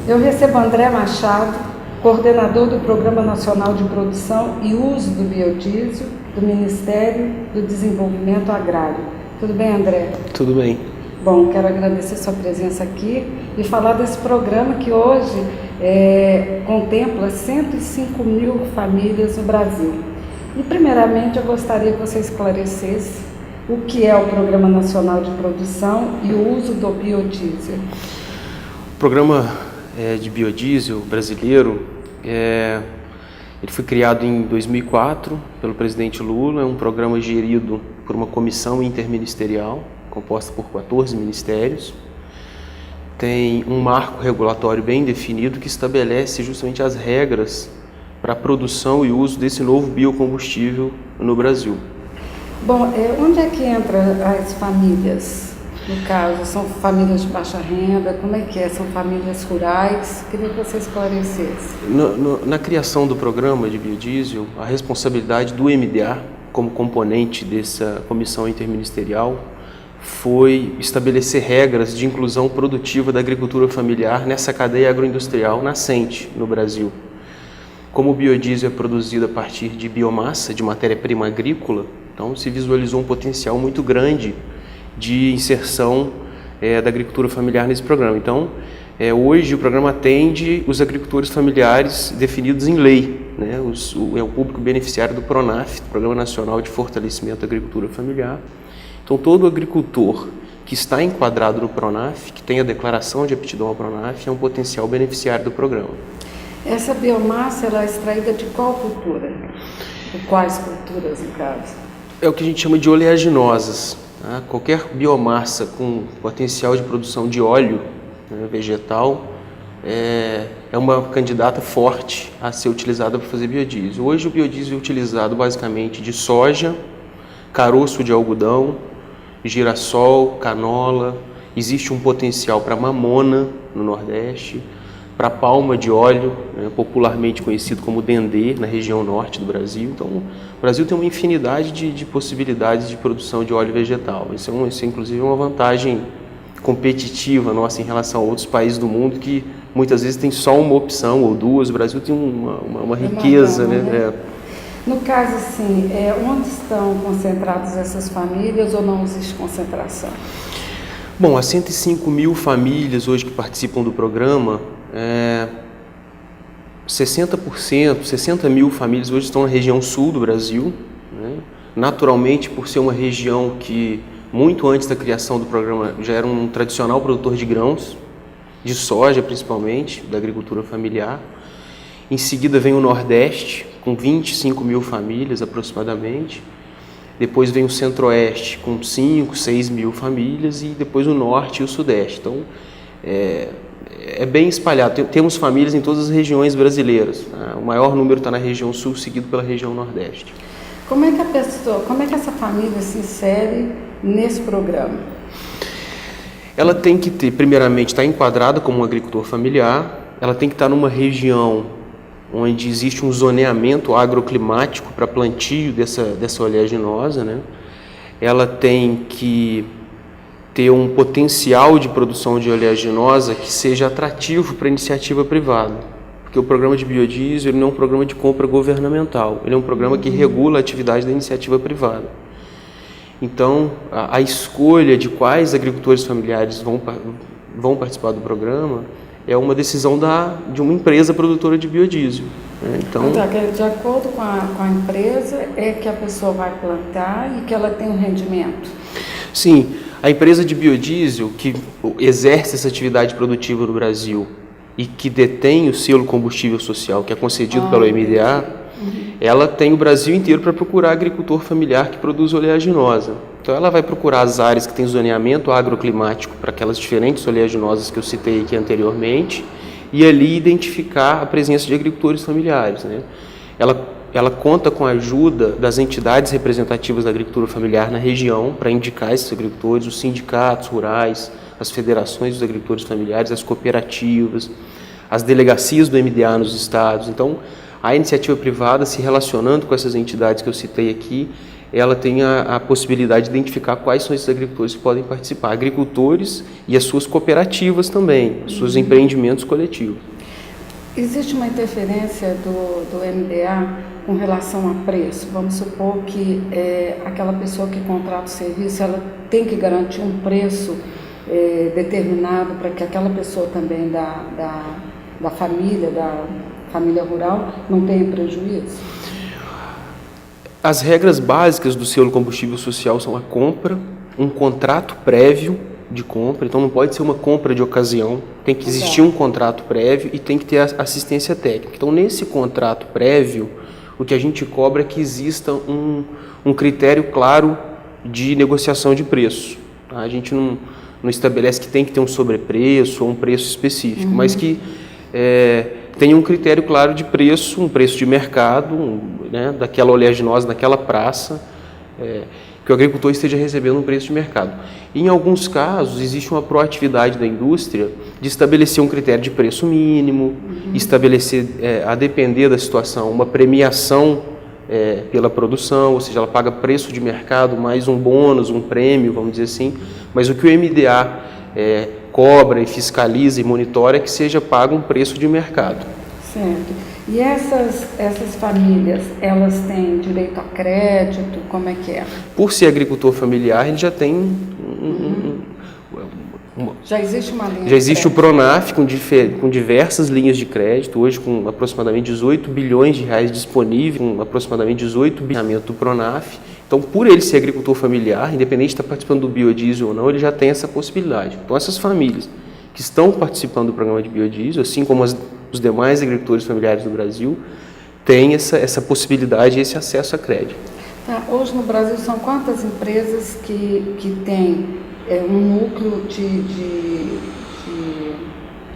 Eu recebo André Machado, coordenador do Programa Nacional de Produção e Uso do Biodiesel do Ministério do Desenvolvimento Agrário. Tudo bem, André? Tudo bem. Bom, quero agradecer sua presença aqui e falar desse programa que hoje contempla 105 mil famílias no Brasil. E, primeiramente, eu gostaria que você esclarecesse o que é o Programa Nacional de Produção e o Uso do Biodiesel. O Programa de Biodiesel brasileiro, ele foi criado em 2004 pelo presidente Lula, é um programa gerido por uma comissão interministerial, composta por 14 ministérios. Tem um marco regulatório bem definido que estabelece justamente as regras para a produção e uso desse novo biocombustível no Brasil. Bom, onde é que entram as famílias? No caso, são famílias de baixa renda? Como é que é? São famílias rurais? Queria que você esclarecesse. Na criação do programa de biodiesel, a responsabilidade do MDA, como componente dessa comissão interministerial, foi estabelecer regras de inclusão produtiva da agricultura familiar nessa cadeia agroindustrial nascente no Brasil. Como o biodiesel é produzido a partir de biomassa, de matéria-prima agrícola, então se visualizou um potencial muito grande de inserção da agricultura familiar nesse programa. Então, hoje o programa atende os agricultores familiares definidos em lei, né? É o público beneficiário do PRONAF, Programa Nacional de Fortalecimento da Agricultura Familiar. Então, todo agricultor que está enquadrado no PRONAF, que tem a declaração de aptidão ao PRONAF, é um potencial beneficiário do programa. Essa biomassa ela é extraída de qual cultura? De quais culturas, no caso? É o que a gente chama de oleaginosas. Tá? Qualquer biomassa com potencial de produção de óleo, né, vegetal é uma candidata forte a ser utilizada para fazer biodiesel. Hoje o biodiesel é utilizado basicamente de soja, caroço de algodão, girassol, canola. Existe um potencial para mamona no Nordeste, para palma de óleo, né, popularmente conhecido como dendê, na região norte do Brasil. Então, o Brasil tem uma infinidade de possibilidades de produção de óleo vegetal. Isso é inclusive uma vantagem competitiva nossa em relação a outros países do mundo que muitas vezes tem só uma opção ou duas. O Brasil tem uma riqueza, né? No caso, assim, onde estão concentradas essas famílias ou não existe concentração? Bom, as 105 mil famílias hoje que participam do programa, 60 mil famílias hoje estão na região sul do Brasil, né? Naturalmente, por ser uma região que, muito antes da criação do programa, já era um tradicional produtor de grãos, de soja principalmente, da agricultura familiar. Em seguida vem o Nordeste, com 25 mil famílias aproximadamente. Depois vem o Centro-Oeste, com 5, 6 mil famílias. E depois o Norte e o Sudeste. Então, é bem espalhado. Temos famílias em todas as regiões brasileiras, né? O maior número está na região Sul, seguido pela região Nordeste. Como é que essa família se insere nesse programa? Ela tem que primeiramente, estar enquadrada como um agricultor familiar. Ela tem que estar numa região onde existe um zoneamento agroclimático para plantio dessa oleaginosa, né? Ela tem que ter um potencial de produção de oleaginosa que seja atrativo para a iniciativa privada, porque o programa de biodiesel não é um programa de compra governamental, ele é um programa que regula a atividade da iniciativa privada. Então, a escolha de quais agricultores familiares vão participar do programa é uma decisão de uma empresa produtora de biodiesel. Né? Então, de acordo com a empresa, é que a pessoa vai plantar e que ela tem um rendimento? Sim, a empresa de biodiesel que exerce essa atividade produtiva no Brasil e que detém o selo combustível social, que é concedido pelo MDA, ela tem o Brasil inteiro para procurar agricultor familiar que produz oleaginosa. Então ela vai procurar as áreas que têm zoneamento agroclimático para aquelas diferentes oleaginosas que eu citei aqui anteriormente e ali identificar a presença de agricultores familiares, né? Ela conta com a ajuda das entidades representativas da agricultura familiar na região para indicar esses agricultores, os sindicatos rurais, as federações dos agricultores familiares, as cooperativas, as delegacias do MDA nos estados. Então, a iniciativa privada se relacionando com essas entidades que eu citei aqui, ela tem a possibilidade de identificar quais são esses agricultores que podem participar. Agricultores e as suas cooperativas também, os seus empreendimentos coletivos. Existe uma interferência do MDA com relação a preço? Vamos supor que aquela pessoa que contrata o serviço, ela tem que garantir um preço determinado para que aquela pessoa também da família rural, não tenha prejuízo? As regras básicas do selo combustível social são a compra, um contrato prévio de compra, então não pode ser uma compra de ocasião, tem que existir um contrato prévio e tem que ter assistência técnica. Então, nesse contrato prévio, o que a gente cobra é que exista um critério claro de negociação de preço. Tá? A gente não estabelece que tem que ter um sobrepreço ou um preço específico, mas que tenha um critério claro de preço, um preço de mercado, né, daquela oleaginosa, daquela praça, que o agricultor esteja recebendo um preço de mercado. Em alguns casos, existe uma proatividade da indústria de estabelecer um critério de preço mínimo, estabelecer, a depender da situação, uma premiação pela produção, ou seja, ela paga preço de mercado mais um bônus, um prêmio, vamos dizer assim, mas o que o MDA cobra e fiscaliza e monitora é que seja pago um preço de mercado. Certo. E essas famílias, elas têm direito a crédito? Como é que é? Por ser agricultor familiar, ele já tem já existe uma linha já existe de o Pronaf com diversas linhas de crédito, hoje com aproximadamente 18 bilhões de reais disponíveis, com aproximadamente 18 bilhões do Pronaf. Então, por ele ser agricultor familiar, independente de estar participando do biodiesel ou não, ele já tem essa possibilidade. Então, essas famílias que estão participando do programa de biodiesel, assim como os demais agricultores familiares do Brasil, têm essa possibilidade e esse acesso a crédito. Tá. Hoje no Brasil são quantas empresas que têm um núcleo de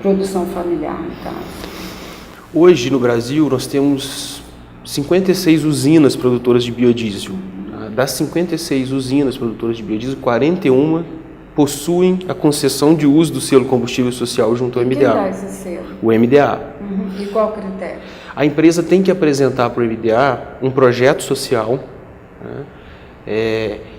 produção familiar, no caso? Hoje no Brasil nós temos 56 usinas produtoras de biodiesel. Das 56 usinas produtoras de biodiesel, 41 possuem a concessão de uso do selo combustível social junto ao MDA. Quem dá esse selo? O MDA. E qual o critério? A empresa tem que apresentar para o MDA um projeto social,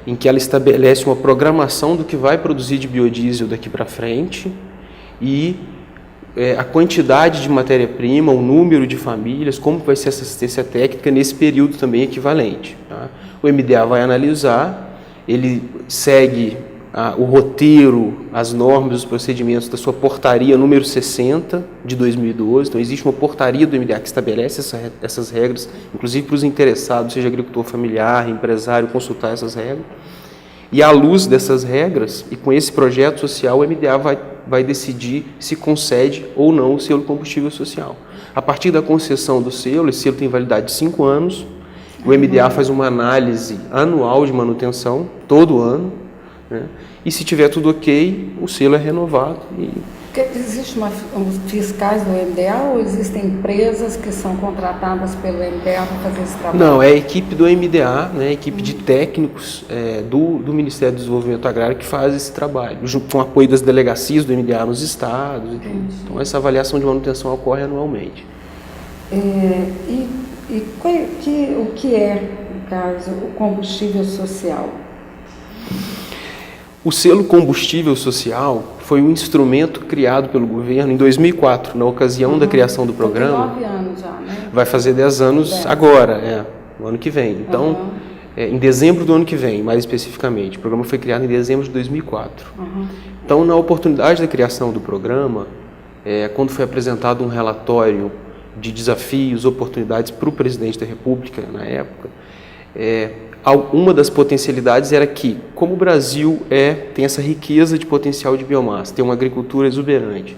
em que ela estabelece uma programação do que vai produzir de biodiesel daqui para frente e a quantidade de matéria-prima, o número de famílias, como vai ser essa assistência técnica nesse período também equivalente. Tá? O MDA vai analisar, ele segue o roteiro, as normas, os procedimentos da sua portaria número 60 de 2012. Então, existe uma portaria do MDA que estabelece essas regras, inclusive para os interessados, seja agricultor familiar, empresário, consultar essas regras. E à luz dessas regras, e com esse projeto social, o MDA vai decidir se concede ou não o selo combustível social. A partir da concessão do selo, esse selo tem validade de 5 anos, o MDA faz uma análise anual de manutenção, todo ano, né? E se tiver tudo ok, o selo é renovado. Existem fiscais do MDA ou existem empresas que são contratadas pelo MDA para fazer esse trabalho? Não, é a equipe do MDA, né, a equipe de técnicos do Ministério do Desenvolvimento Agrário que faz esse trabalho, com o apoio das delegacias do MDA nos estados. Então, essa avaliação de manutenção ocorre anualmente. O que é, no caso, o combustível social? O selo combustível social foi um instrumento criado pelo governo em 2004, na ocasião da criação do programa. Tem 9 anos já, né? Vai fazer 10 anos agora, no ano que vem. Então, em dezembro do ano que vem, mais especificamente. O programa foi criado em dezembro de 2004. Então, na oportunidade da criação do programa, quando foi apresentado um relatório de desafios, oportunidades para o presidente da República, na época, uma das potencialidades era que, como o Brasil tem essa riqueza de potencial de biomassa, tem uma agricultura exuberante,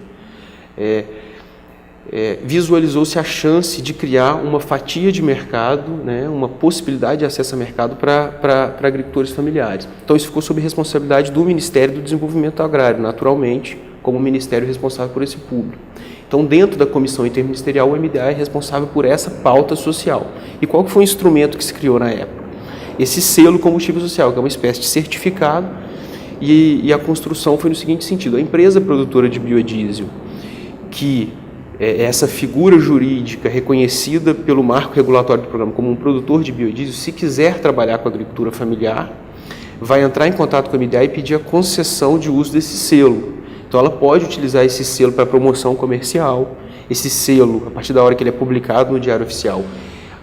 visualizou-se a chance de criar uma fatia de mercado, né, uma possibilidade de acesso a mercado para agricultores familiares. Então, isso ficou sob responsabilidade do Ministério do Desenvolvimento Agrário, naturalmente, como ministério responsável por esse público. Então, dentro da comissão interministerial, o MDA é responsável por essa pauta social. E qual que foi o instrumento que se criou na época? Esse selo combustível social, que é uma espécie de certificado, e a construção foi no seguinte sentido: a empresa produtora de biodiesel que essa figura jurídica reconhecida pelo marco regulatório do programa como um produtor de biodiesel, se quiser trabalhar com a agricultura familiar, vai entrar em contato com a MDA e pedir a concessão de uso desse selo. Então ela pode utilizar esse selo para promoção comercial, esse selo, a partir da hora que ele é publicado no Diário Oficial,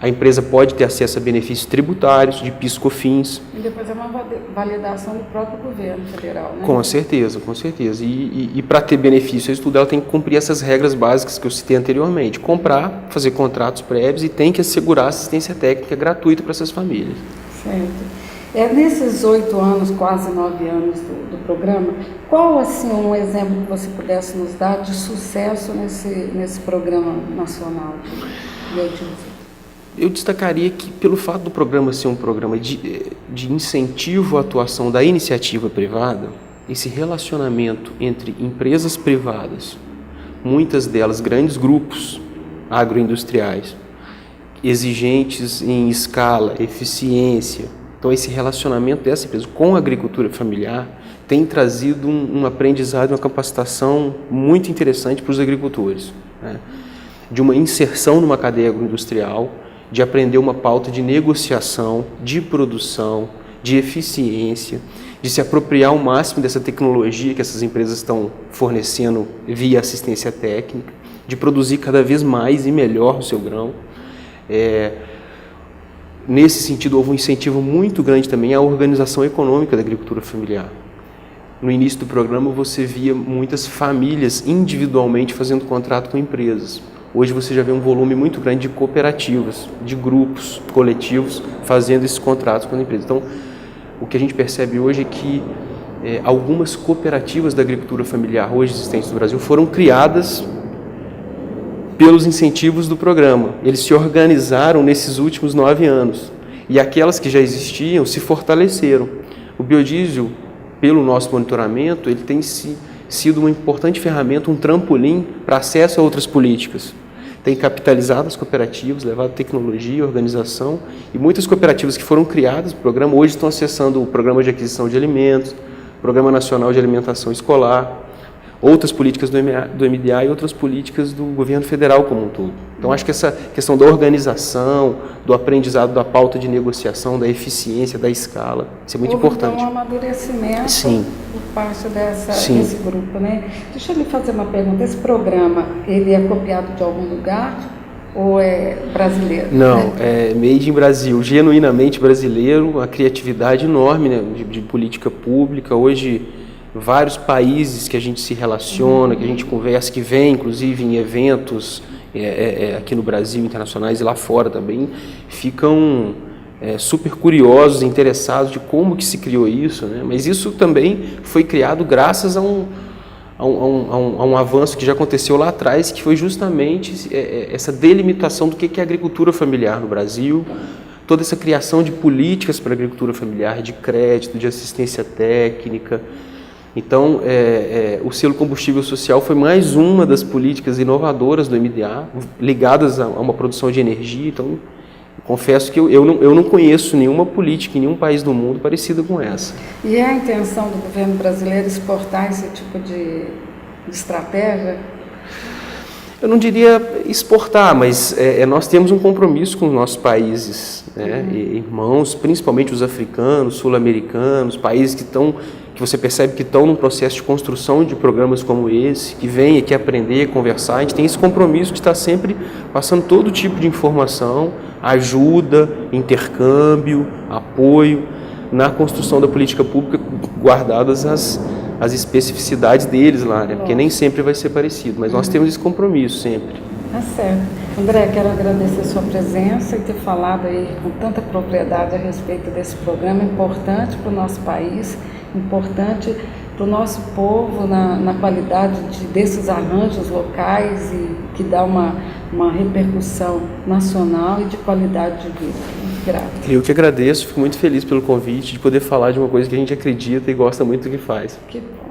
a empresa pode ter acesso a benefícios tributários, de PIS, COFINS. E depois é uma validação do próprio governo federal, né? Com certeza, com certeza. E para ter benefício isso tudo, ela tem que cumprir essas regras básicas que eu citei anteriormente. Comprar, fazer contratos prévios e tem que assegurar assistência técnica gratuita para essas famílias. Certo. Nesses 8 anos, quase 9 anos do programa, qual assim um exemplo que você pudesse nos dar de sucesso nesse programa nacional de biodiesel? Eu destacaria que, pelo fato do programa ser um programa de incentivo à atuação da iniciativa privada, esse relacionamento entre empresas privadas, muitas delas grandes grupos agroindustriais, exigentes em escala, eficiência, então esse relacionamento dessa empresa com a agricultura familiar tem trazido um aprendizado, uma capacitação muito interessante para os agricultores, né? De uma inserção numa cadeia agroindustrial, de aprender uma pauta de negociação, de produção, de eficiência, de se apropriar ao máximo dessa tecnologia que essas empresas estão fornecendo via assistência técnica, de produzir cada vez mais e melhor o seu grão. Nesse sentido, houve um incentivo muito grande também à organização econômica da agricultura familiar. No início do programa, você via muitas famílias individualmente fazendo contrato com empresas. Hoje você já vê um volume muito grande de cooperativas, de grupos coletivos fazendo esses contratos com a empresa. Então, o que a gente percebe hoje é que algumas cooperativas da agricultura familiar hoje existentes no Brasil foram criadas pelos incentivos do programa. Eles se organizaram nesses últimos 9 anos e aquelas que já existiam se fortaleceram. O biodiesel, pelo nosso monitoramento, ele tem sido uma importante ferramenta, um trampolim para acesso a outras políticas. Tem capitalizado as cooperativas, levado tecnologia, organização, e muitas cooperativas que foram criadas no programa hoje estão acessando o Programa de Aquisição de Alimentos, Programa Nacional de Alimentação Escolar, outras políticas do MDA e outras políticas do governo federal como um todo. Então, acho que essa questão da organização, do aprendizado da pauta de negociação, da eficiência, da escala, isso é muito importante. Então, um amadurecimento Sim. por parte desse grupo, né? Deixa eu lhe fazer uma pergunta. Esse programa, ele é copiado de algum lugar ou é brasileiro? Não, é made in Brasil, genuinamente brasileiro, a criatividade enorme, né, de política pública. Hoje, vários países que a gente se relaciona, que a gente conversa, que vem inclusive em eventos aqui no Brasil, internacionais e lá fora também, ficam super curiosos, interessados de como que se criou isso, né? Mas isso também foi criado graças a um avanço que já aconteceu lá atrás, que foi justamente essa delimitação do que é agricultura familiar no Brasil, toda essa criação de políticas para a agricultura familiar, de crédito, de assistência técnica. Então, o selo combustível social foi mais uma das políticas inovadoras do MDA, ligadas a uma produção de energia. Então, confesso que eu não conheço nenhuma política em nenhum país do mundo parecida com essa. E é a intenção do governo brasileiro exportar esse tipo de estratégia? Eu não diria exportar, mas nós temos um compromisso com os nossos países, né? Irmãos, principalmente os africanos, sul-americanos, países que você percebe que estão num processo de construção de programas como esse, que vêm aqui aprender, conversar. A gente tem esse compromisso de estar sempre passando todo tipo de informação, ajuda, intercâmbio, apoio na construção da política pública, guardadas as especificidades deles lá, né? Porque nem sempre vai ser parecido, mas nós temos esse compromisso sempre. Tá certo. André, quero agradecer a sua presença e ter falado aí com tanta propriedade a respeito desse programa importante para o nosso país, importante para o nosso povo na qualidade desses arranjos locais e que dá uma repercussão nacional e de qualidade de vida. Muito grata. Eu que agradeço, fico muito feliz pelo convite de poder falar de uma coisa que a gente acredita e gosta muito do que faz. Que bom.